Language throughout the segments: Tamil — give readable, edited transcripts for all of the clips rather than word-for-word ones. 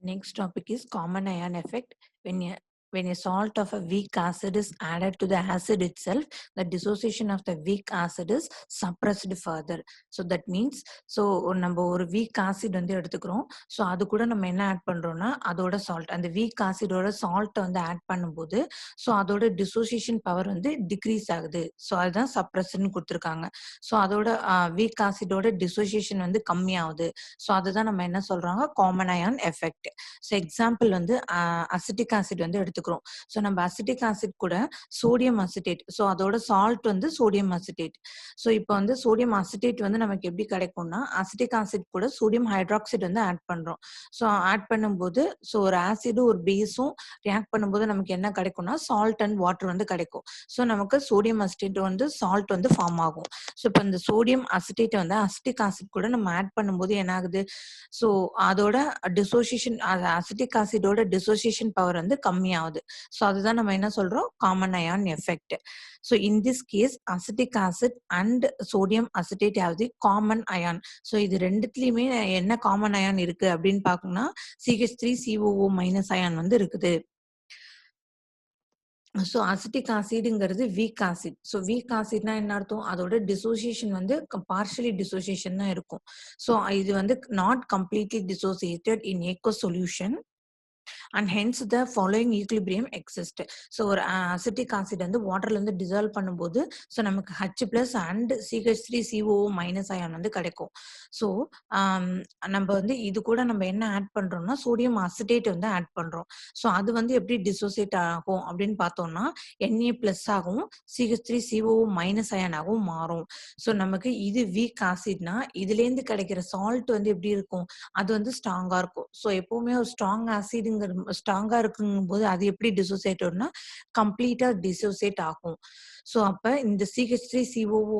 Next topic is common ion effect. When a salt of a weak acid is added to the acid itself, the dissociation of the weak acid is suppressed further. So that means, நம்ம ஒரு வீக் ஆசிட் வந்து எடுத்துக்கிறோம். ஸோ அது கூட நம்ம என்ன ஆட் பண்றோம்னா அதோட சால்ட், அந்த வீக் ஆசிடோட சால்ட்டை வந்து ஆட் பண்ணும்போது ஸோ அதோட டிசோசியேஷன் பவர் வந்து டிக்ரீஸ் ஆகுது. ஸோ அதுதான் சப்ரஸ்ன்னு கொடுத்துருக்காங்க. ஸோ அதோட வீக் ஆசிடோட டிசோசியேஷன் வந்து கம்மியாகுது. ஸோ அதுதான் நம்ம என்ன சொல்றாங்க, common ion effect. So example வந்து அசிட்டிக் ஆசிட் வந்து எடுத்துக்கிறோம். ஸோ நம்ம அசிட்டிக் ஆசிட் கூட சோடியம் அசிட்டேட், ஸோ அதோட சால்ட் வந்து சோடியம் அசிட்டேட். ஸோ இப்போ வந்து சோடியம் அசிட்டேட் வந்து நமக்கு எப்படி கிடைக்கும்னா, அசிட்டிக் ஆசிட் கூட சோடியம் ஹைட்ராக்சைடு வந்து ஆட் பண்றோம். ஸோ ஆட் பண்ணும்போது ஸோ ஒரு ஆசிடும் ஒரு பேஸும் ரியாக்ட் பண்ணும்போது நமக்கு என்ன கிடைக்கும்னா சால்ட் அண்ட் வாட்டர் வந்து கிடைக்கும். ஸோ நமக்கு சோடியம் அசிட்டேட் வந்து சால்ட் வந்து ஃபார்ம் ஆகும். ஸோ இப்போ இந்த சோடியம் அசிட்டேட் வந்து அசிட்டிக் ஆசிட் கூட நம்ம ஆட் பண்ணும்போது என்ன ஆகுது, ஸோ அதோட டிசோசியேஷன், அசிட்டிக் ஆசிடோட டிசோசியேஷன் பவர் வந்து கம்மியாகுது. ஸோ அதுதான் நம்ம என்ன சொல்றோம், common ion effect. So in this case acetic acid and sodium acetate have the common ion. So இது ரெண்டுத்துலயுமே என்ன காமன் அயான் இருக்கு அப்படின்னு பார்க்கணும்னா CH3COO மைனஸ் அயான் வந்து இருக்குது. ஸோ அசிட்டிக் ஆசிடுங்கிறது வீக் ஆசிட். ஸோ வீக் ஆசிட்னா என்ன அர்த்தம், அதோட டிசோசியேஷன் வந்து பார்ஷியலி டிசோசியேஷன் தான் இருக்கும். ஸோ இது வந்து not completely dissociated in aqueous solution and hence the following equilibrium exists. So ஒரு அசிட்டிக் ஆசிட் வந்து வாட்டர்ல இருந்து டிசால்வ் பண்ணும்போது ஸோ நமக்கு H+ and CH3COO minus ion வந்து கிடைக்கும். ஸோ நம்ம வந்து இது கூட நம்ம என்ன ஆட் பண்றோம்னா சோடியம் அசிட்டேட் வந்து ஆட் பண்றோம். ஸோ அது வந்து எப்படி டிசோசியேட் ஆகும் அப்படின்னு பார்த்தோம்னா Na+ ஆகவும் CH3COO மைனஸ் அயானாகவும் மாறும். ஸோ நமக்கு இது வீக் ஆசிட்னா இதுலேருந்து கிடைக்கிற சால்ட் வந்து எப்படி இருக்கும், அது வந்து ஸ்ட்ராங்கா இருக்கும். ஸோ எப்பவுமே ஒரு ஸ்ட்ராங்கா இருக்குங்கும் போது அது எப்படி டிசோசியேட் ஆகும்னா கம்ப்ளீட்டா டிசோசியேட் ஆகும். ஸோ அப்ப இந்த CH3COO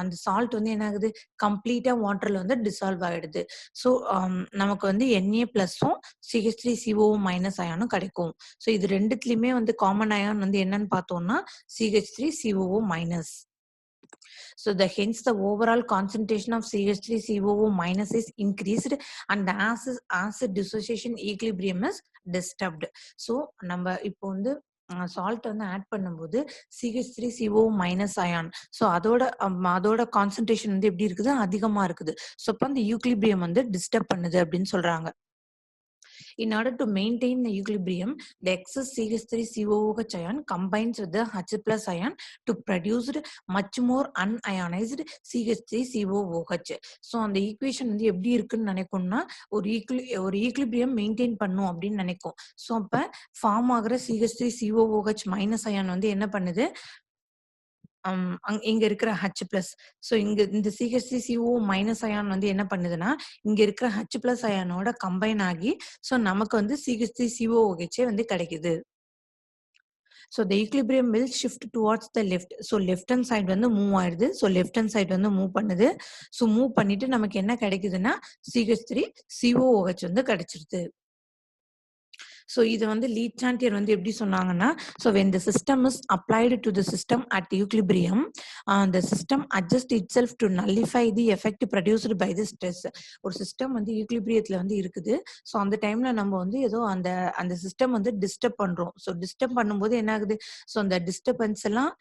அந்த சால்ட் வந்து என்ன ஆகுது, கம்ப்ளீட்டா வாட்டர்ல வந்து டிசால்வ் ஆயிடுது. ஸோ நமக்கு வந்து Na+ம் CH3COO மைனஸ் அயானும் கிடைக்கும். ஸோ இது ரெண்டுத்துலயுமே வந்து காமன் அயான் வந்து என்னன்னு பார்த்தோம்னா CH3COO minus. So hence the overall concentration of CH3COO minus is increased and the acid dissociation equilibrium is disturbed. So நம்ம இப்போ வந்து சால்ட் வந்து ஆட் பண்ணும்போது CH3COO மைனஸ் அயான், ஸோ அதோட கான்சன்ட்ரேஷன் வந்து எப்படி இருக்குது, அதிகமா இருக்குது. ஸோ அப்போ அந்த ஈக்லிபிரியம் வந்து டிஸ்டர்ப் பண்ணுது அப்படின்னு சொல்றாங்க. In order to maintain the equilibrium, the excess CH3COOH ion combines with the H+ ion to produce much more unionized CH3COOH. So அந்த ஈக்குவேஷன் வந்து எப்படி இருக்குன்னு நினைக்கும்னா ஒரு ஈக்லிபிரியம் மெயின்டைன் பண்ணும் அப்படின்னு நினைக்கும். ஸோ அப்ப ஃபார்ம் ஆகிற CH3COOH மைனஸ் அயான் வந்து என்ன பண்ணுது, இங்க இருக்கிற H+. ஸோ இந்த CH3COO மைனஸ் அயான் வந்து என்ன பண்ணுதுன்னா இங்க இருக்கிற H+ அயானோட கம்பைன் ஆகி ஸோ நமக்கு வந்து CH3COOH வந்து கிடைக்குது. So the equilibrium will shift towards the left. So left hand side வந்து மூவ் ஆயிடுது. ஸோ லெஃப்ட் ஹேண்ட் சைடு வந்து மூவ் பண்ணுது. ஸோ மூவ் பண்ணிட்டு நமக்கு என்ன கிடைக்குதுன்னா CH3COOH வந்து கிடைச்சிருது. ஸோ இது வந்து லீச்சாண்டியர் வந்து எப்படி சொன்னாங்கன்னா, so when the system is applied to the system at equilibrium, the system adjust itself to nullify the effect produced by the stress. ஒரு சிஸ்டம் வந்து ஈக்லிபிரியத்துல வந்து இருக்குது. ஸோ அந்த டைம்ல நம்ம வந்து ஏதோ அந்த சிஸ்டம் வந்து டிஸ்டர்ப் பண்றோம். ஸோ டிஸ்டர்ப் பண்ணும்போது என்ன ஆகுது, ஸோ அந்த டிஸ்டர்பன்ஸ் எல்லாம்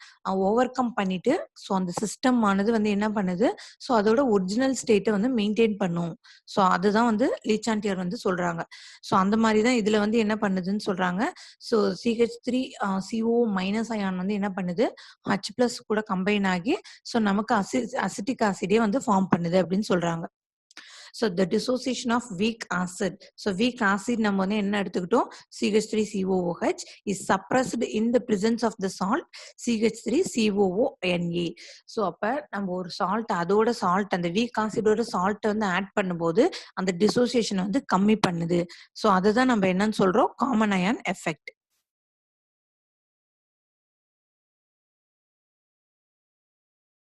ஓவர் கம் பண்ணிட்டு ஸோ அந்த சிஸ்டம் ஆனது வந்து என்ன பண்ணுது, ஸோ அதோட ஒரிஜினல் ஸ்டேட்டை வந்து மெயின்டைன் பண்ணும். ஸோ அதுதான் வந்து லீச்சாண்டியர் வந்து சொல்றாங்க. ஸோ அந்த மாதிரி தான் இதுல வந்து என்ன பண்ணுதுன்னு சொல்றாங்க. ஸோ CH3COO மைனஸ் அயான் வந்து என்ன பண்ணுது, H+ கூட கம்பைன் ஆகி ஸோ நமக்கு அசிட்டிக் ஆசிடே வந்து ஃபார்ம் பண்ணுது அப்படின்னு சொல்றாங்க. So the dissociation of weak acid. So weak acid நம்ம வந்து என்ன எடுத்துக்கிட்டோம், CH3COOH is suppressed in the presence of the salt CH3COONA. So அப்ப நம்ம ஒரு சால்ட் அதோட சால்ட் அந்த வீக் ஆசிடோட சால்ட் வந்து ஆட் பண்ணும்போது அந்த டிசோசியேஷன் வந்து கம்மி பண்ணுது. ஸோ அதுதான் நம்ம என்னன்னு சொல்றோம், காமன் அயான் எஃபெக்ட்.